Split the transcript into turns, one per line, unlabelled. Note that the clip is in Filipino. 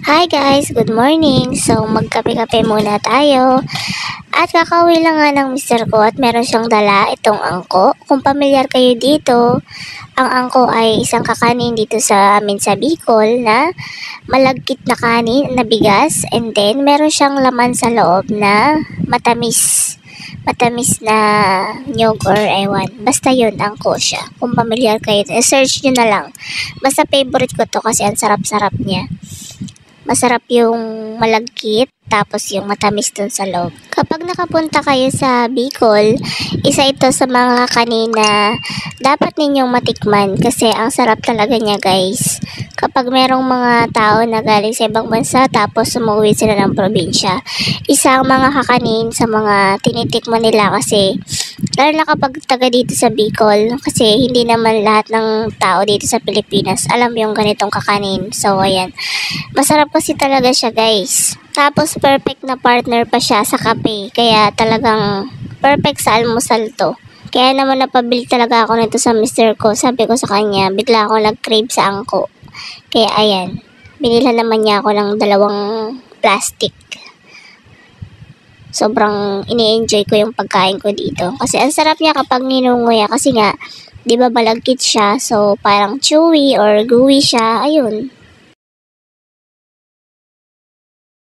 Hi guys, good morning. So magkape-kape muna tayo. At kakauwi lang nga ng mister ko at meron siyang dala itong angko. Kung pamilyar kayo dito, ang angko ay isang kakanin dito sa amin sa Bicol na malagkit na kanin na bigas, and then meron siyang laman sa loob na matamis. Matamis na nyog or ewan. Basta yun, angko siya. Kung pamilyar kayo, search nyo na lang. Basta favorite ko to kasi ang sarap-sarap niya. Masarap yung malagkit, tapos yung matamis dun sa loob. Kapag nakapunta kayo sa Bicol, isa ito sa mga kanina dapat ninyong matikman kasi ang sarap talaga niya guys. Kapag merong mga tao na galing sa ibang bansa tapos umuwi sila ng probinsya, isa ang mga kakanin sa mga tinitikman nila kasi lalo na kapag taga dito sa Bicol kasi hindi naman lahat ng tao dito sa Pilipinas alam yung ganitong kakanin. So ayan, masarap kasi talaga siya guys. Tapos perfect na partner pa siya sa kape, kaya talagang perfect sa almusal to. Kaya naman napabili talaga ako nito sa mister ko. Sabi ko sa kanya, bigla ako nag-crave sa angko. Kaya ayan, binilhan naman niya ako ng 2 plastic. Sobrang ini-enjoy ko yung pagkain ko dito. Kasi ang sarap niya kapag ninunguya kasi nga, di ba balagkit siya, so parang chewy or gooey siya, ayun.